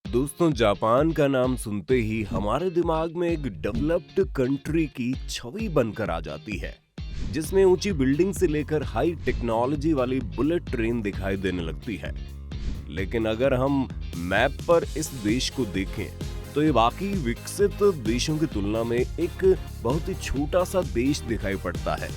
दोस्तों, जापान का नाम सुनते ही हमारे दिमाग में एक डेवलप्ड कंट्री की छवि बनकर आ जाती है, जिसमें ऊंची बिल्डिंग से लेकर हाई टेक्नोलॉजी वाली बुलेट ट्रेन दिखाई देने लगती है। लेकिन अगर हम मैप पर इस देश को देखें, तो ये बाकी विकसित देशों की तुलना में एक बहुत ही छोटा सा देश दिखाई पड़ता है।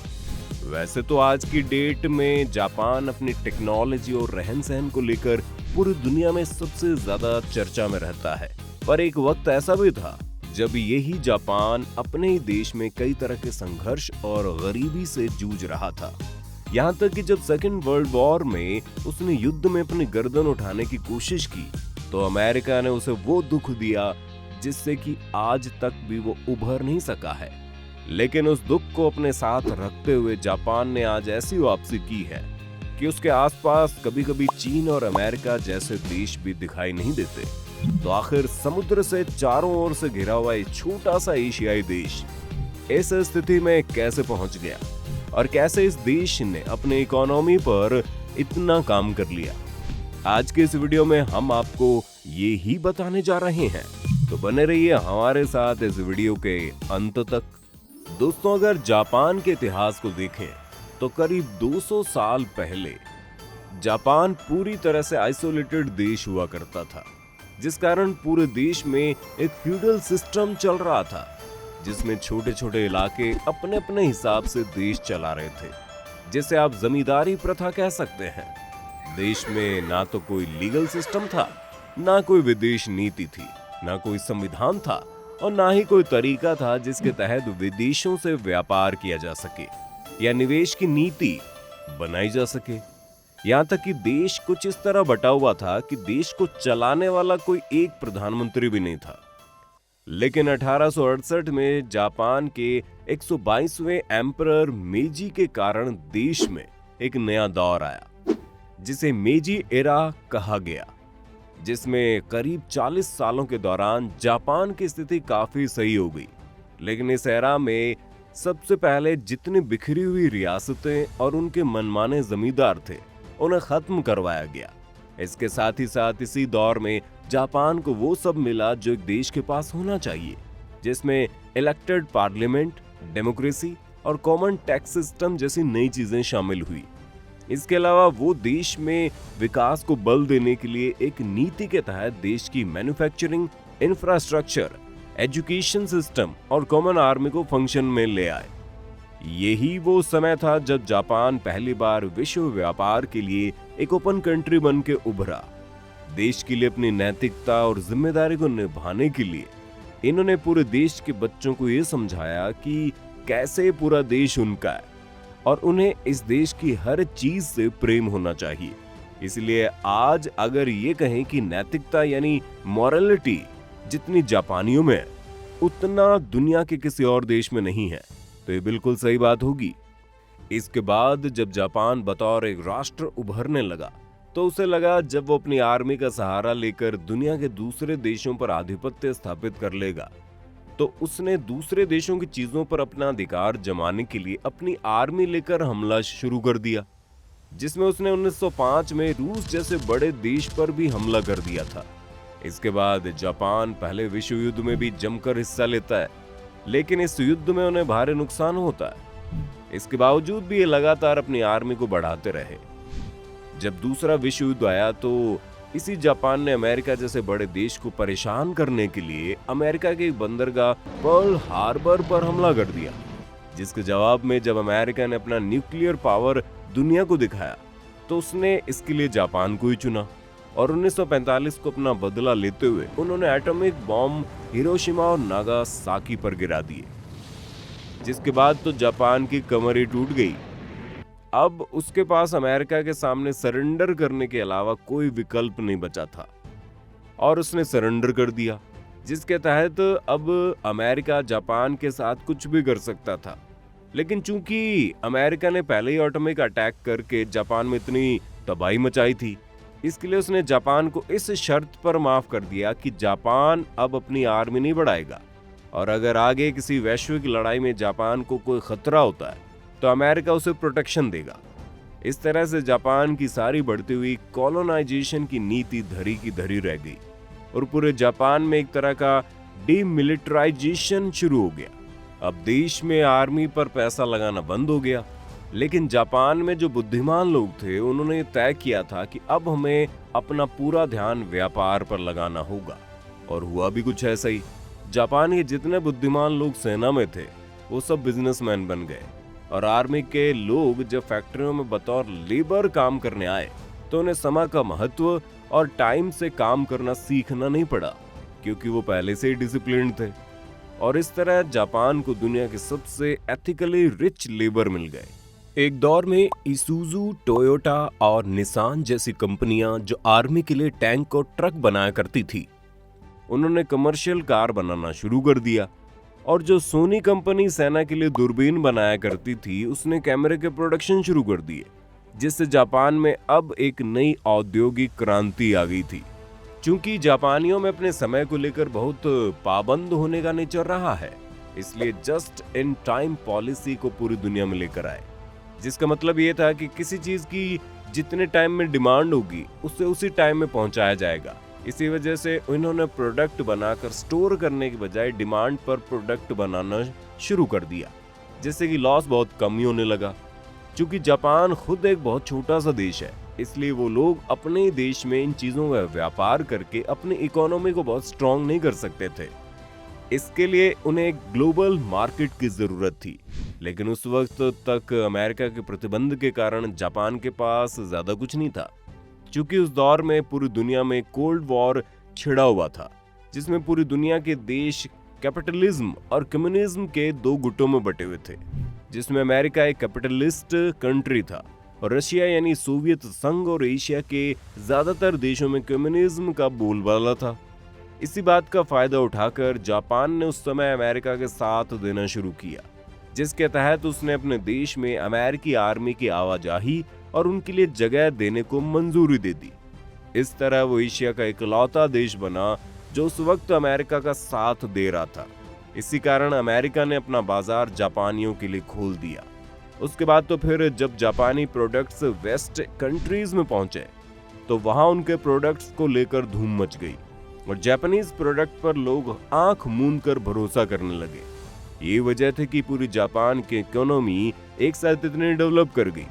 वैसे तो आज की डेट में जापान अपनी टेक्नोलॉजी और रहन सहन को लेकर पूरी दुनिया में सबसे ज्यादा चर्चा में रहता है, पर एक वक्त ऐसा भी था जब यही जापान अपने ही देश में कई तरह के संघर्ष और गरीबी से जूझ रहा था। यहाँ तक कि जब सेकेंड वर्ल्ड वॉर में उसने युद्ध में अपनी गर्दन उठाने की कोशिश की, तो अमेरिका ने उसे वो दुख दिया जिससे कि आज तक भी वो उभर नहीं सका है। लेकिन उस दुख को अपने साथ रखते हुए जापान ने आज ऐसी वापसी की है कि उसके आसपास कभी कभी चीन और अमेरिका जैसे देश भी दिखाई नहीं देते। तो आखिर समुद्र से चारों ओर से घिरा हुआ एक छोटा सा एशियाई देश इस स्थिति में कैसे पहुंच गया और कैसे इस देश ने अपने इकोनॉमी पर इतना काम कर लिया, आज के इस वीडियो में हम आपको ये ही बताने जा रहे हैं। तो बने रहिए हमारे साथ इस वीडियो के अंत तक। दोस्तों, अगर जापान के इतिहास को देखें तो करीब 200 साल पहले जापान पूरी तरह से आइसोलेटेड देश हुआ करता था, जिस कारण पूरे देश में एक फ्यूडल सिस्टम चल रहा था, जिसमें छोटे छोटे इलाके अपने अपने हिसाब से देश चला रहे थे, जिसे आप जमींदारी प्रथा कह सकते हैं। देश में ना तो कोई लीगल सिस्टम था, ना कोई विदेश नीति थी, ना कोई संविधान था और ना ही कोई तरीका था जिसके तहत विदेशों से व्यापार किया जा सके या निवेश की नीति बनाई जा सके। यहाँ तक कि देश कुछ इस तरह बटा हुआ था कि देश को चलाने वाला कोई एक प्रधानमंत्री भी नहीं था। लेकिन 1868 में जापान के 122वें एम्परर मेजी के कारण देश में एक नया दौर आया, जिसे मेजी एरा कहा गया, जिसमें करीब 40 सालों के दौरान जापान की स्थिति काफी सही हो गई। लेकिन इस एरा में सबसे पहले जितनी बिखरी हुई रियासतें और उनके मनमाने जमींदार थे, उन्हें खत्म करवाया गया। इसके साथ ही साथ इसी दौर में जापान को वो सब मिला जो एक देश के पास होना चाहिए, जिसमें इलेक्टेड पार्लियामेंट, डेमोक्रेसी और कॉमन टैक्स सिस्टम जैसी नई चीजें शामिल हुई। इसके अलावा वो देश में विकास को बल देने के लिए एक नीति के तहत देश की मैन्युफैक्चरिंग, इंफ्रास्ट्रक्चर, एजुकेशन सिस्टम और कॉमन आर्मी को फंक्शन में ले आए। यही वो समय था जब जापान पहली बार विश्व व्यापार के लिए एक ओपन कंट्री बन के उभरा। देश के लिए अपनी नैतिकता और जिम्मेदारी को निभाने के लिए इन्होंने पूरे देश के बच्चों को ये समझाया कि कैसे पूरा देश उनका है और उन्हें इस देश की हर चीज से प्रेम होना चाहिए। इसलिए आज अगर ये कहें कि नैतिकता यानी मॉरलिटी जितनी जापानियों में है, उतना दुनिया के किसी और देश में नहीं है, तो ये बिल्कुल सही बात होगी। इसके बाद जब जापान बतौर एक राष्ट्र उभरने लगा, तो उसे लगा जब वो अपनी आर्मी का सहारा लेकर दुनिया के दूसरे देशों पर आधिपत्य स्थापित कर लेगा, तो उसने दूसरे देशों की चीजों पर अपना अधिकार जमाने के लिए अपनी आर्मी लेकर हमला शुरू कर दिया, जिसमें उसने 1905 में रूस जैसे बड़े देश पर भी हमला कर दिया था। इसके बाद जापान पहले विश्व युद्ध में भी जमकर हिस्सा लेता है, लेकिन इस युद्ध में उन्हें भारी नुकसान होता है। इसके बावजूद भी ये लगातार अपनी आर्मी को बढ़ाते रहे। जब दूसरा विश्व युद्ध आया, तो इसी जापान ने अमेरिका जैसे बड़े देश को परेशान करने के लिए अमेरिका के बंदरगाह पर्ल हार्बर पर हमला कर दिया, जिसके जवाब में जब अमेरिका ने अपना न्यूक्लियर पावर दुनिया को दिखाया, तो उसने इसके लिए जापान को ही चुना और 1945 को अपना बदला लेते हुए उन्होंने एटॉमिक बॉम्ब हिरोशिमा और नागासाकी पर गिरा दिए, जिसके बाद तो जापान की कमर ही टूट गई। अब उसके पास अमेरिका के सामने सरेंडर करने के अलावा कोई विकल्प नहीं बचा था और उसने सरेंडर कर दिया, जिसके तहत अब अमेरिका जापान के साथ कुछ भी कर सकता था। लेकिन चूंकि अमेरिका ने पहले ही एटॉमिक अटैक करके जापान में इतनी तबाही मचाई थी, इसके लिए उसने जापान को इस शर्त पर माफ कर दिया कि जापान अब अपनी आर्मी नहीं बढ़ाएगा और अगर आगे किसी वैश्विक लड़ाई में जापान को कोई खतरा होता है, तो अमेरिका उसे प्रोटेक्शन देगा। इस तरह से जापान की सारी बढ़ती हुई कॉलोनाइजेशन की नीति धरी की धरी रह गई और पूरे जापान में एक तरह का डीमिलिटराइजेशन शुरू हो गया। अब देश में आर्मी पर पैसा लगाना बंद हो गया। लेकिन जापान में जो बुद्धिमान लोग थे उन्होंने तय किया था कि अब हमें अपना पूरा ध्यान व्यापार पर लगाना होगा, और हुआ भी कुछ ऐसा ही। जापान के जितने बुद्धिमान लोग सेना में थे वो सब बिजनेसमैन बन गए, और आर्मी के लोग जब फैक्ट्रियों में बतौर लेबर काम करने आए तो उन्हें समय का महत्व और टाइम से काम करना सीखना नहीं पड़ा, क्योंकि वो पहले से ही डिसिप्लिन्ड थे। और इस तरह जापान को दुनिया के सबसे एथिकली रिच लेबर मिल गए। एक दौर में इसूजू, टोयोटा और निसान जैसी कंपनियां जो आर्मी के लिए टैंक और ट्रक बनाया करती थी, उन्होंने कमर्शियल कार बनाना शुरू कर दिया। और जो सोनी कंपनी सेना के लिए दूरबीन बनाया करती थी, उसने कैमरे के प्रोडक्शन शुरू कर दिए, जिससे जापान में अब एक नई औद्योगिक क्रांति आ गई थी। चूंकि जापानियों में अपने समय को लेकर बहुत पाबंद होने का नेचर रहा है, इसलिए जस्ट इन टाइम पॉलिसी को पूरी दुनिया में लेकर आए, जिसका मतलब ये था कि किसी चीज की जितने टाइम में डिमांड होगी उसे उसी टाइम में पहुंचाया जाएगा। इसी वजह से उन्होंने प्रोडक्ट बनाकर स्टोर करने के बजाय डिमांड पर प्रोडक्ट बनाना शुरू कर दिया, जिससे कि लॉस बहुत कम ही होने लगा। चूंकि जापान खुद एक बहुत छोटा सा देश है, इसलिए वो लोग अपने देश में इन चीजों का व्यापार करके अपनी इकोनॉमी को बहुत स्ट्रांग नहीं कर सकते थे। इसके लिए उन्हें एक ग्लोबल मार्केट की जरूरत थी। लेकिन उस वक्त तक अमेरिका के प्रतिबंध के कारण जापान के पास ज्यादा कुछ नहीं था, क्योंकि उस दौर में पूरी दुनिया में कोल्ड वॉर छिड़ा हुआ था, जिसमें पूरी दुनिया के देश कैपिटलिज्म और कम्युनिज्म के दो गुटों में बटे हुए थे, जिसमें अमेरिका एक कैपिटलिस्ट कंट्री था और रशिया यानी सोवियत संघ और एशिया के ज्यादातर देशों में कम्युनिज्म का बोलबाला था। इसी बात का फायदा उठाकर जापान ने उस समय अमेरिका के साथ देना शुरू किया, जिसके तहत उसने अपने देश में अमेरिकी आर्मी की आवाजाही और उनके लिए जगह देने को मंजूरी दे दी। इस तरह वो एशिया का इकलौता देश बना जो उस वक्त अमेरिका का साथ दे रहा था। इसी कारण अमेरिका ने अपना बाजार जापानियों के लिए खोल दिया। उसके बाद तो फिर जब जापानी प्रोडक्ट्स वेस्ट कंट्रीज में पहुंचे तो वहां उनके प्रोडक्ट्स को लेकर धूम मच गई और जापानीज प्रोडक्ट पर लोग आंख मूंद कर भरोसा करने लगे। ये वजह थी कि पूरी जापान की इकोनॉमी एक साथ इतनी डेवलप कर गई।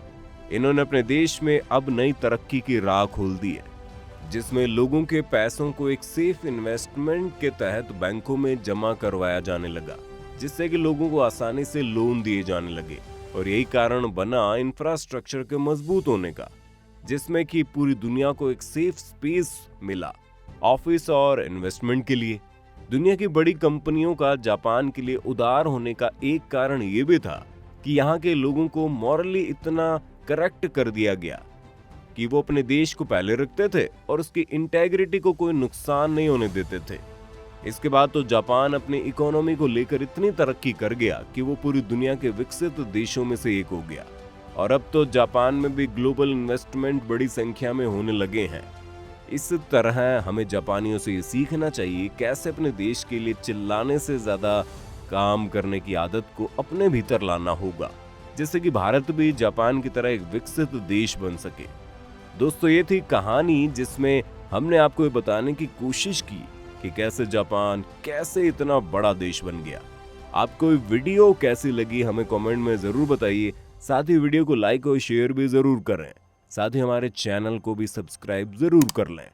इन्होंने अपने देश में अब नई तरक्की की राह खोल दी है, जिसमें लोगों के पैसों को एक सेफ इन्वेस्टमेंट के तहत बैंकों में जमा करवाया जाने लगा, जिससे कि लोगों को आसानी से लोन दिए जाने लगे। और यही कारण बना इंफ्रास्ट्रक्चर के मजबूत होने का, जिसमें कि पूरी दुनिया को एक सेफ स्पेस मिला ऑफिस और इन्वेस्टमेंट के लिए। दुनिया की बड़ी कंपनियों का जापान के लिए उदार होने का एक कारण ये भी था कि यहाँ के लोगों को मॉरली इतना करेक्ट कर दिया गया कि वो अपने देश को पहले रखते थे और उसकी इंटेग्रिटी को कोई नुकसान नहीं होने देते थे। इसके बाद तो जापान अपनी इकोनॉमी को लेकर इतनी तरक्की कर गया कि वो पूरी दुनिया के विकसित देशों में से एक हो गया। और अब तो जापान में भी ग्लोबल इन्वेस्टमेंट बड़ी संख्या में होने लगे हैं। इस तरह हमें जापानियों से ये सीखना चाहिए कैसे अपने देश के लिए चिल्लाने से ज्यादा काम करने की आदत को अपने भीतर लाना होगा, जिससे कि भारत भी जापान की तरह एक विकसित देश बन सके। दोस्तों, ये थी कहानी जिसमें हमने आपको ये बताने की कोशिश की कि कैसे जापान कैसे इतना बड़ा देश बन गया। आपको ये वीडियो कैसी लगी हमें कमेंट में जरूर बताइए। साथ ही वीडियो को लाइक और शेयर भी जरूर करें। साथ ही हमारे चैनल को भी सब्सक्राइब जरूर कर लें।